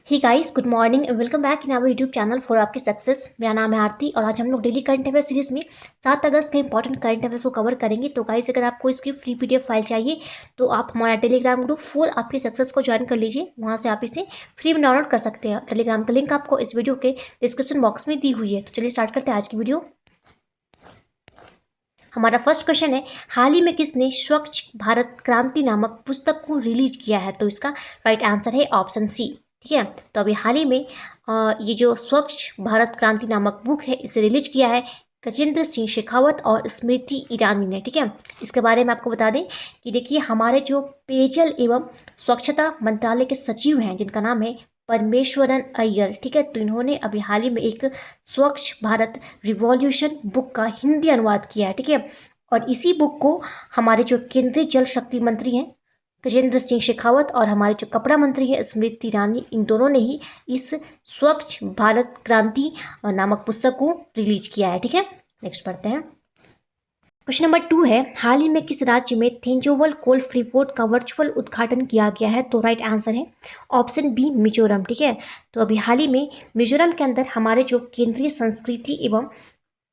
He guys, good morning and welcome back in our YouTube channel for आपकी success. मेरा नाम है आरती और आज हम लोग डेली करंट अफेयर सीरीज में 7 अगस्त के इंपॉर्टेंट करंट अफेयर्स को कवर करेंगे। तो गाइस, अगर आपको इसकी फ्री पीडीएफ फाइल चाहिए तो आप हमारा टेलीग्राम ग्रुप फॉर आपकी सक्सेस को ज्वाइन कर लीजिए। वहाँ से आप इसे फ्री में डाउनलोड कर सकते हैं। टेलीग्राम का लिंक आपको इस वीडियो के डिस्क्रिप्शन बॉक्स में दी हुई है। तो चलिए स्टार्ट करते हैं आज की वीडियो। हमारा फर्स्ट क्वेश्चन है, हाल ही में किसने स्वच्छ भारत क्रांति नामक पुस्तक को रिलीज किया है? तो इसका राइट आंसर है ऑप्शन सी। ठीक है, तो अभी हाल ही में ये जो स्वच्छ भारत क्रांति नामक बुक है इसे रिलीज किया है गजेंद्र सिंह शेखावत और स्मृति ईरानी ने। ठीक है, इसके बारे में आपको बता दें कि देखिए, हमारे जो पेयजल एवं स्वच्छता मंत्रालय के सचिव हैं जिनका नाम है परमेश्वरन अय्यर। ठीक है, तो इन्होंने अभी हाल ही में एक स्वच्छ भारत रिवॉल्यूशन बुक का हिंदी अनुवाद किया है। ठीक है, और इसी बुक को हमारे जो केंद्रीय जल शक्ति मंत्री हैं गजेंद्र सिंह शेखावत और हमारे जो कपड़ा मंत्री है स्मृति ईरानी, इन दोनों ने ही इस स्वच्छ भारत क्रांति नामक पुस्तक को रिलीज किया है। ठीक है, नेक्स्ट पढ़ते हैं। क्वेश्चन नंबर 2 है, हाल ही में किस राज्य में थेंजोवल कोल फ्रीपोर्ट का वर्चुअल उद्घाटन किया गया है? तो राइट आंसर है ऑप्शन बी मिजोरम। ठीक है, तो अभी हाल ही में मिजोरम के अंदर हमारे जो केंद्रीय संस्कृति एवं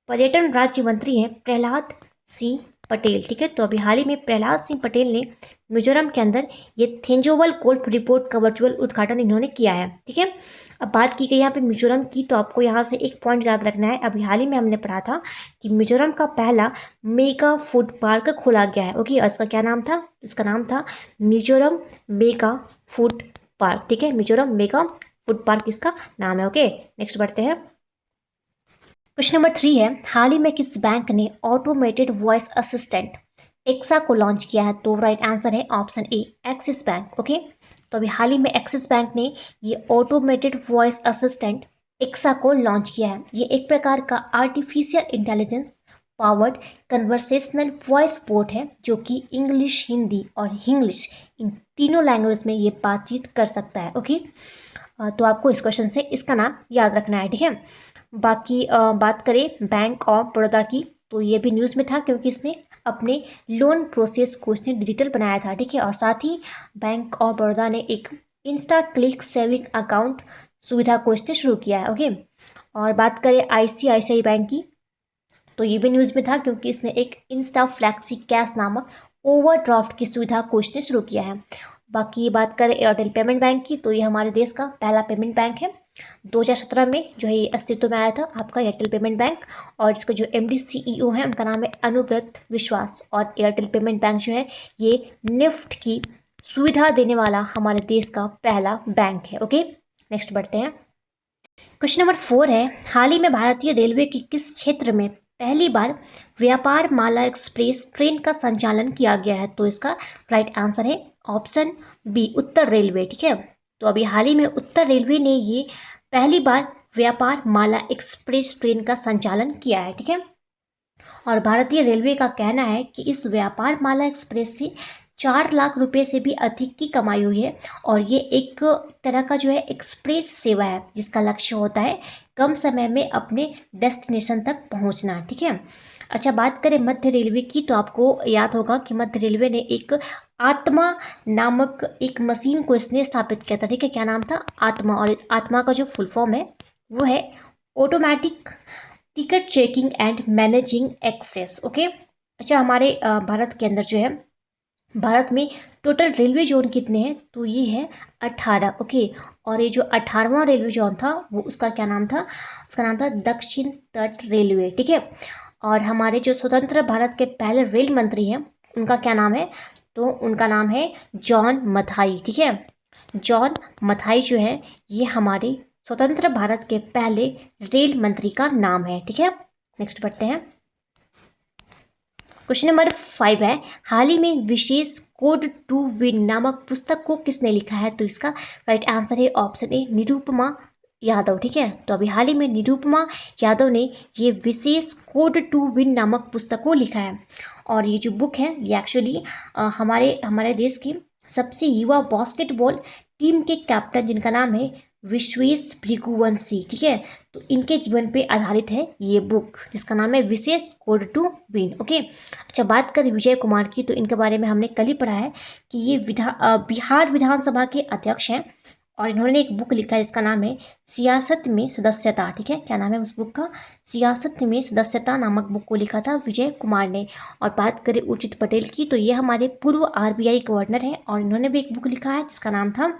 पर्यटन राज्य मंत्री हैं प्रहलाद सिंह पटेल। ठीक है, तो अभी हाल ही में प्रहलाद सिंह पटेल ने मिजोरम के अंदर ये थेंजोवल कोल फ्रीपोर्ट का वर्चुअल उद्घाटन इन्होंने किया है। ठीक है, अब बात की गई यहाँ पे मिजोरम की, तो आपको यहाँ से एक पॉइंट याद रखना है। अभी हाल ही में हमने पढ़ा था कि मिजोरम का पहला मेगा फूड पार्क खोला गया है। ओके, इसका क्या नाम था? इसका नाम था मिजोरम मेगा फूड पार्क। ठीक है, मिजोरम मेगा फूड पार्क इसका नाम है। ओके, नेक्स्ट बढ़ते हैं। क्वेश्चन नंबर 3 है, हाल ही में किस बैंक ने ऑटोमेटेड वॉइस असिस्टेंट एक्सा को लॉन्च किया है? तो राइट आंसर है option A axis bank. Okay, तो अभी हाल ही में एक्सिस बैंक ने ये ऑटोमेटेड वॉइस असिस्टेंट एक्सा को लॉन्च किया है। ये एक प्रकार का artificial intelligence powered conversational voice boat है जो कि इंग्लिश, हिंदी और इंग्लिश इन तीनों लैंग्वेज में ये बातचीत कर सकता है। ओके, तो आपको इस क्वेश्चन से इसका नाम याद रखना है। ठीक है, बाकी बात करें बैंक ऑफ बड़ौदा की, तो ये भी न्यूज़ में था क्योंकि इसने अपने लोन प्रोसेस को इसने डिजिटल बनाया था। ठीक है, और साथ ही बैंक ऑफ बड़ौदा ने एक इंस्टा क्लिक सेविंग अकाउंट सुविधा को इसने शुरू किया है। ओके, और बात करें आईसीआईसीआई बैंक की, तो ये भी न्यूज़ में था क्योंकि इसने एक इंस्टा फ्लैक्सी कैश नामक ओवरड्राफ्ट की सुविधा को इसने शुरू किया है। बाकी बात करें एयरटेल पेमेंट बैंक की, तो ये हमारे देश का पहला पेमेंट बैंक है। 2017 में जो है ये अस्तित्व में आया था आपका एयरटेल पेमेंट बैंक, और इसका जो एमडी सीईओ है उनका नाम है अनुव्रत विश्वास। और एयरटेल पेमेंट बैंक जो है ये निफ्ट की सुविधा देने वाला हमारे देश का पहला बैंक है। ओके, नेक्स्ट बढ़ते हैं। क्वेश्चन नंबर 4 है, हाल ही में भारतीय रेलवे की किस क्षेत्र में पहली बार व्यापार माला एक्सप्रेस ट्रेन का संचालन किया गया है? तो इसका राइट आंसर है ऑप्शन बी उत्तर रेलवे। ठीक है, तो अभी हाल ही में उत्तर रेलवे ने ये पहली बार व्यापार माला एक्सप्रेस ट्रेन का संचालन किया है। ठीक है, और भारतीय रेलवे का कहना है कि इस व्यापार माला एक्सप्रेस से 4 लाख रुपए से भी अधिक की कमाई हुई है। और ये एक तरह का जो है एक्सप्रेस सेवा है जिसका लक्ष्य होता है कम समय में अपने डेस्टिनेशन तक पहुंचना। ठीक है, अच्छा बात करें मध्य रेलवे की, तो आपको याद होगा कि मध्य रेलवे ने एक आत्मा नामक एक मशीन को इसने स्थापित किया था। ठीक है, क्या नाम था? आत्मा। और आत्मा का जो फुल फॉर्म है वो है automatic ticket checking and managing access. Okay, अच्छा हमारे भारत के अंदर जो है, भारत में टोटल रेलवे जोन कितने हैं? तो ये है 18। ओके, और ये जो 18वां रेलवे जोन था वो उसका क्या नाम था? उसका नाम था दक्षिण तट रेलवे। ठीक है, और हमारे जो स्वतंत्र भारत के पहले रेल मंत्री हैं उनका क्या नाम है? तो उनका नाम है जॉन मथाई। ठीक है, जॉन मथाई जो है ये हमारे स्वतंत्र भारत के पहले रेल मंत्री का नाम है। ठीक है, नेक्स्ट बढ़ते हैं। क्वेश्चन नंबर 5 है, हाल ही में विशेष कोड टू विन नामक पुस्तक को किसने लिखा है? तो इसका राइट आंसर है ऑप्शन ए निरुपमा यादव। ठीक है, तो अभी हाल ही में निरुपमा यादव ने ये विशेष कोड टू विन नामक पुस्तक को लिखा है। और ये जो बुक है ये एक्चुअली हमारे देश की सबसे युवा बास्केटबॉल टीम के कैप्टन जिनका नाम है विश्वेश भृगुवंशी। ठीक है, तो इनके जीवन पे आधारित है ये बुक जिसका नाम है विशेष कोड टू विन। ओके, अच्छा बात करें विजय कुमार की, तो इनके बारे में हमने कल ही पढ़ा है कि ये बिहार विधानसभा के अध्यक्ष हैं और इन्होंने एक बुक लिखा है जिसका नाम है सियासत में सदस्यता। ठीक है, क्या नाम है उस बुक का? सियासत में सदस्यता नामक बुक को लिखा था विजय कुमार ने। और बात करें उर्जित पटेल की, तो ये हमारे पूर्व आरबीआई गवर्नर हैं और इन्होंने भी एक बुक लिखा है जिसका नाम था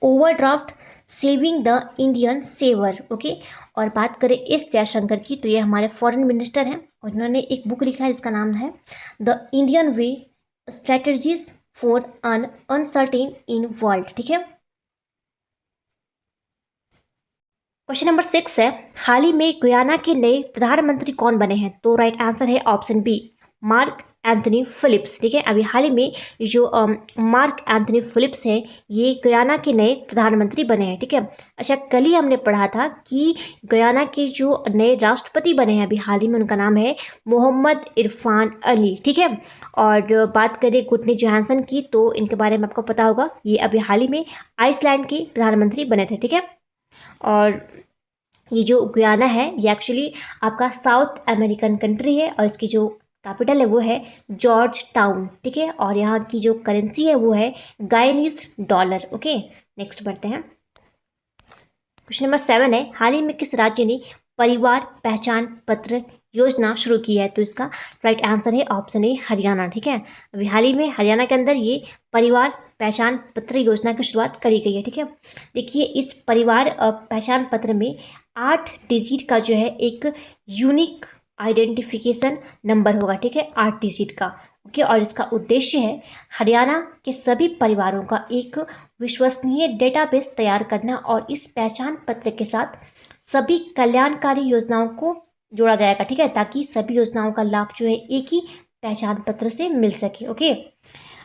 overdraft saving the Indian saver. Okay, और बात करें एस जयशंकर की, तो ये हमारे फॉरेन मिनिस्टर हैं और इन्होंने एक बुक लिखा है जिसका नाम है the Indian way strategies for on uncertain in world. ठीक है, क्वेश्चन नंबर 6 है, हाल ही में गुयाना के नए प्रधानमंत्री कौन बने हैं? तो राइट आंसर है option B, Mark Anthony Phillips. ठीक है, अभी हाल ही में ये जो मार्क एंथनी फिलिप्स हैं ये गुयाना के नए प्रधानमंत्री बने हैं। ठीक है, अच्छा, कल ही हमने पढ़ा था कि गुयाना के जो नए राष्ट्रपति बने हैं अभी हाल ही में, उनका नाम है मोहम्मद इरफान अली। ठीक है, और बात करें गुटनी जोहानसन की, तो इनके बारे में आपको पता होगा, ये अभी हाल ही में आइसलैंड के प्रधानमंत्री बने थे। ठीक है, और ये जो गुयाना है ये एक्चुअली आपका साउथ अमेरिकन कंट्री है और इसकी जो कैपिटल है वो है जॉर्ज टाउन। ठीक है, और यहाँ की जो करेंसी है वो है गायनीज डॉलर। ओके, नेक्स्ट बढ़ते हैं। क्वेश्चन नंबर 7 है, हाल ही में किस राज्य ने परिवार पहचान पत्र योजना शुरू की है? तो इसका राइट आंसर है ऑप्शन ए, हरियाणा। ठीक है, अभी हाल ही में हरियाणा के अंदर ये परिवार पहचान पत्र योजना की शुरुआत करी गई है। ठीक है, देखिए इस परिवार पहचान पत्र में 8 डिजिट का जो है एक यूनिक आइडेंटिफिकेशन नंबर होगा। ठीक है, 8 डिजिट का। ओके, और इसका उद्देश्य है हरियाणा के सभी परिवारों का एक विश्वसनीय डेटाबेस तैयार करना और इस पहचान पत्र के साथ सभी कल्याणकारी योजनाओं को जोड़ा जाएगा। ठीक है, ताकि सभी योजनाओं का लाभ जो है एक ही पहचान पत्र से मिल सके। ओके,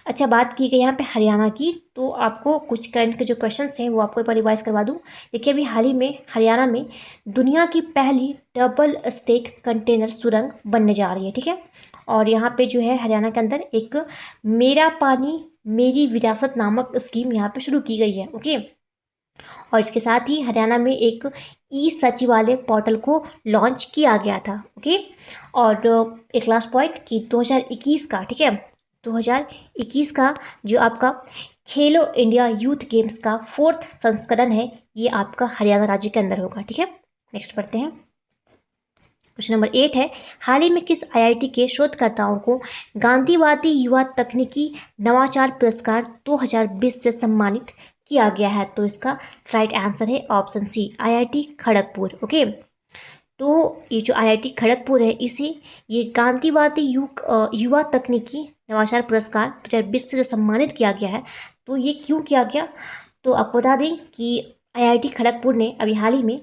अच्छा, बात की गई यहाँ पे हरियाणा की, तो आपको कुछ करंट के जो क्वेश्चंस हैं वो आपको एक बार रिवाइज करवा दूँ। देखिए अभी हाल ही में हरियाणा में दुनिया की पहली डबल स्टेक कंटेनर सुरंग बनने जा रही है। ठीक है, और यहाँ पे जो है हरियाणा के अंदर एक मेरा पानी मेरी विरासत नामक स्कीम यहाँ पे शुरू की गई है। ओके, और इसके साथ ही हरियाणा में एक ई सचिवालय पोर्टल को लॉन्च किया गया था। ओके, और एक लास्ट पॉइंट कि 2021 का, ठीक है, 2021 का जो आपका खेलो इंडिया यूथ गेम्स का 4th संस्करण है ये आपका हरियाणा राज्य के अंदर होगा। ठीक है, नेक्स्ट पढ़ते हैं। क्वेश्चन नंबर 8 है, हाल ही में किस आईआईटी के शोधकर्ताओं को गांधीवादी युवा तकनीकी नवाचार पुरस्कार 2020 से सम्मानित किया गया है? तो इसका राइट आंसर है option C, IIT Kharagpur. Okay, तो ये जो आईआईटी खड़गपुर है इसे ये गांधीवादी युवा तकनीकी नवाचार पुरस्कार 2020 से जो सम्मानित किया गया है, तो ये क्यों किया गया? तो आपको बता दें कि आईआईटी खड़गपुर ने अभी हाल ही में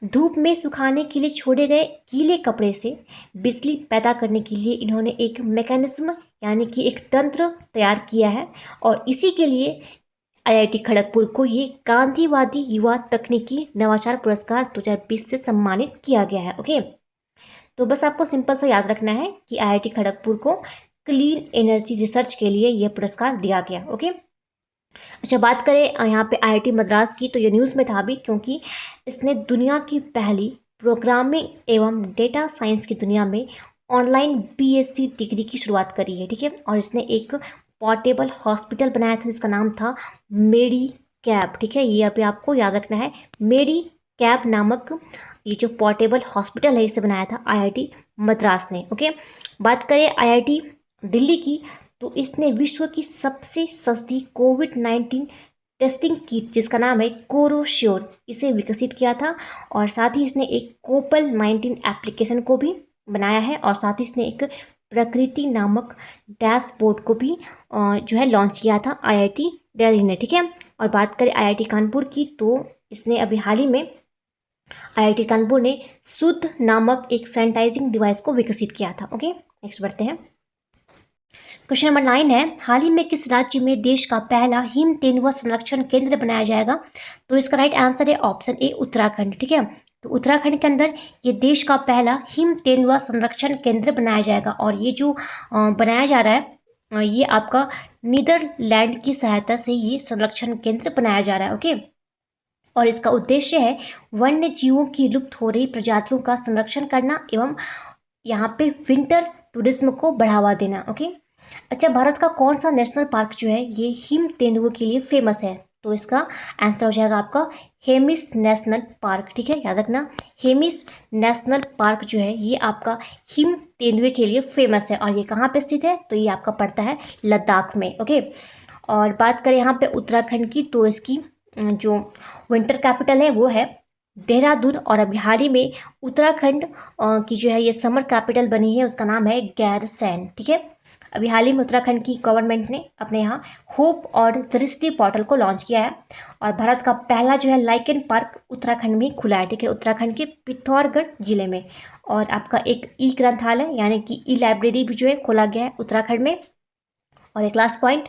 धूप में सुखाने के लिए छोड़े गए गीले कपड़े से बिजली पैदा करने के लिए इन्होंने एक मैकेनिज्म यानी कि एक तंत्र तैयार किया है और इसी के लिए आईआईटी खड़गपुर को ये गांधीवादी युवा तकनीकी नवाचार पुरस्कार 2020 से सम्मानित किया गया है। ओके, तो बस आपको सिंपल सा याद रखना है कि आईआईटी खड़गपुर को क्लीन एनर्जी रिसर्च के लिए यह पुरस्कार दिया गया। ओके, अच्छा, बात करें यहाँ पे आईआईटी मद्रास की, तो ये न्यूज़ में था भी क्योंकि इसने दुनिया की पहली प्रोग्रामिंग एवं डेटा साइंस की दुनिया में ऑनलाइन बीएससी डिग्री की शुरुआत करी है। ठीक है, और इसने एक पोर्टेबल हॉस्पिटल बनाया था जिसका नाम था मेडी कैब। ठीक है, ये अभी आपको याद रखना है, मेडी कैब नामक ये जो पोर्टेबल हॉस्पिटल है इसे बनाया था आईआईटी मद्रास ने। ओके, बात करें आईआईटी दिल्ली की, तो इसने विश्व की सबसे सस्ती कोविड-19 टेस्टिंग किट जिसका नाम है कोरोश्योर इसे विकसित किया था और साथ ही इसने एक कोपल-19 एप्लीकेशन को भी बनाया है और साथ ही इसने एक प्रकृति नामक डैशबोर्ड को भी जो है लॉन्च किया था आईआईटी दिल्ली ने। ठीक है, और बात करें आईआईटी कानपुर की, तो इसने अभी हाल ही में आईआईटी कानपुर ने शुद्ध नामक एक सैनिटाइजिंग डिवाइस को विकसित किया था। ओके, नेक्स्ट बढ़ते हैं। क्वेश्चन नंबर 9 है, हाल ही में किस राज्य में देश का पहला हिम तेंदुआ संरक्षण केंद्र बनाया जाएगा? तो इसका राइट आंसर है ऑप्शन ए, उत्तराखंड। ठीक है, तो उत्तराखंड के अंदर ये देश का पहला हिम तेंदुआ संरक्षण केंद्र बनाया जाएगा और ये जो बनाया जा रहा है ये आपका नीदरलैंड की सहायता से ये संरक्षण केंद्र बनाया जा रहा है। ओके, और इसका उद्देश्य है वन्य जीवों की लुप्त हो रही प्रजातियों का संरक्षण करना एवं यहाँ पे विंटर टूरिज्म को बढ़ावा देना। ओके, अच्छा, भारत का कौन सा नेशनल पार्क जो है ये हिम तेंदुओं के लिए फेमस है? तो इसका आंसर हो जाएगा आपका हेमिस नेशनल पार्क। ठीक है, याद रखना, हेमिस नेशनल पार्क जो है ये आपका हिम तेंदुए के लिए फेमस है। और ये कहाँ पे स्थित है? तो ये आपका पड़ता है लद्दाख में। ओके, और बात करें यहाँ पे उत्तराखंड की, तो इसकी जो विंटर कैपिटल है वो है देहरादून। और अभी हाल ही में उत्तराखंड की जो है ये समर कैपिटल बनी है, उसका नाम है गैरसैंण। ठीक है, अभी हाल ही में उत्तराखंड की गवर्नमेंट ने अपने यहाँ होप और दृष्टि पोर्टल को लॉन्च किया है। और भारत का पहला जो है लाइकेन पार्क उत्तराखंड में ही खुला है। ठीक है, उत्तराखंड के पिथौरागढ़ जिले में। और आपका एक ई ग्रंथालय यानी कि ई लाइब्रेरी भी जो है खोला गया है उत्तराखंड में। और एक लास्ट पॉइंट,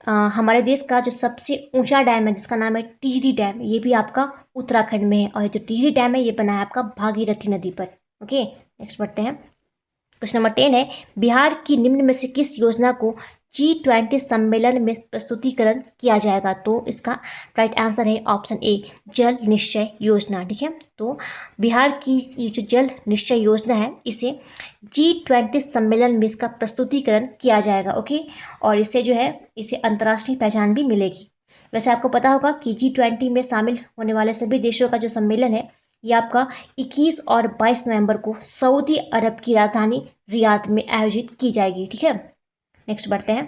हमारे देश का जो सबसे ऊंचा डैम है जिसका नाम है टिहरी डैम, ये भी आपका उत्तराखंड में है। और ये जो टिहरी डैम है ये बना है आपका भागीरथी नदी पर। ओके, नेक्स्ट बढ़ते हैं। क्वेश्चन नंबर 10 है, बिहार की निम्न में से किस योजना को G20 सम्मेलन में प्रस्तुतिकरण किया जाएगा? तो इसका राइट आंसर है ऑप्शन ए, जल निश्चय योजना। ठीक है, तो बिहार की ये जो जल निश्चय योजना है इसे G20 सम्मेलन में इसका प्रस्तुतिकरण किया जाएगा। ओके, और इससे जो है इसे अंतर्राष्ट्रीय पहचान भी मिलेगी। वैसे आपको पता होगा कि G20 में शामिल होने वाले सभी देशों का जो सम्मेलन है ये आपका 21 और 22 नवंबर को सऊदी अरब की राजधानी रियाद में आयोजित की जाएगी। ठीक है, नेक्स्ट बढ़ते हैं।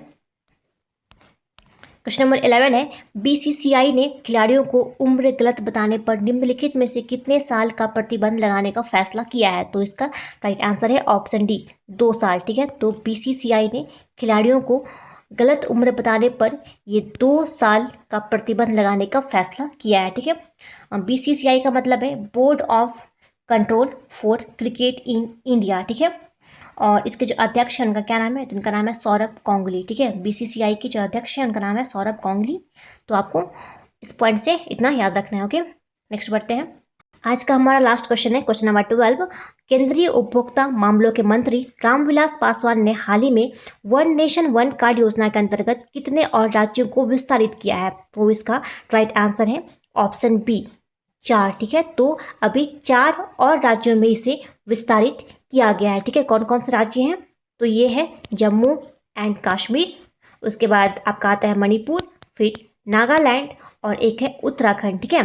क्वेश्चन नंबर 11 है, बीसीसीआई ने खिलाड़ियों को उम्र गलत बताने पर निम्नलिखित में से कितने साल का प्रतिबंध लगाने का फैसला किया है? तो इसका राइट आंसर है ऑप्शन डी, 2 साल। ठीक है, तो बीसीसीआई ने खिलाड़ियों को गलत उम्र बताने पर ये 2 साल का प्रतिबंध लगाने का फैसला किया है। ठीक है, बीसीसीआई का मतलब है board of control for cricket in India. ठीक है, और इसके जो अध्यक्ष हैं उनका क्या नाम है? तो उनका नाम है सौरभ गांगुली। ठीक है, बीसीसीआई के जो अध्यक्ष हैं उनका नाम है सौरभ गांगुली। तो आपको इस पॉइंट से इतना याद रखना है। ओके, नेक्स्ट बढ़ते हैं। आज का हमारा लास्ट क्वेश्चन है क्वेश्चन नंबर 12। केंद्रीय उपभोक्ता मामलों के मंत्री रामविलास पासवान ने हाल ही में वन नेशन वन कार्ड योजना के अंतर्गत कितने और राज्यों को विस्तारित किया है? तो इसका राइट आंसर है ऑप्शन बी, 4। ठीक है, तो अभी 4 और राज्यों में इसे विस्तारित किया गया है। ठीक है, कौन कौन से राज्य हैं? तो ये है जम्मू एंड कश्मीर, उसके बाद आपका आता है मणिपुर, फिर नागालैंड और एक है उत्तराखंड। ठीक है,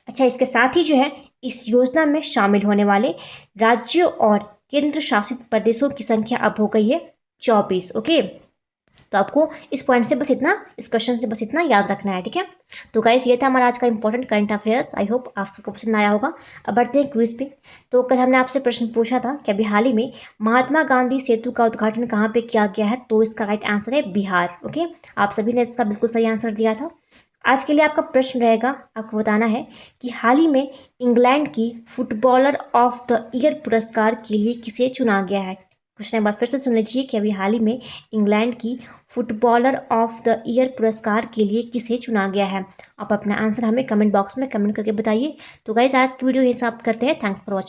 अच्छा, इसके साथ ही जो है इस योजना में शामिल होने वाले राज्यों और केंद्र शासित प्रदेशों की संख्या अब हो गई है 24। ओके, तो आपको इस पॉइंट से बस इतना, इस क्वेश्चन से बस इतना याद रखना है। ठीक है, तो गाइस ये था हमारा आज का important current affairs. I hope आप सबको पसंद आया होगा। अब बढ़ते हैं क्विज पे। तो कल हमने आपसे प्रश्न पूछा था कि अभी हाल ही में महात्मा गांधी सेतु का उद्घाटन कहाँ पे किया गया है? तो इसका राइट आंसर है बिहार। ओके, आप सभी ने इसका बिल्कुल सही आंसर दिया था। आज के लिए आपका प्रश्न रहेगा, आपको बताना है कि हाल ही में इंग्लैंड की फुटबॉलर ऑफ द ईयर पुरस्कार के लिए किसे चुना गया है? क्वेश्चन एक बार फिर से सुन लीजिए कि अभी हाल ही में इंग्लैंड की फुटबॉलर ऑफ द ईयर पुरस्कार के लिए किसे चुना गया है? आप अपना आंसर हमें कमेंट बॉक्स में कमेंट करके बताइए। तो गाइस आज की वीडियो यहीं समाप्त करते हैं। Thanks for watching.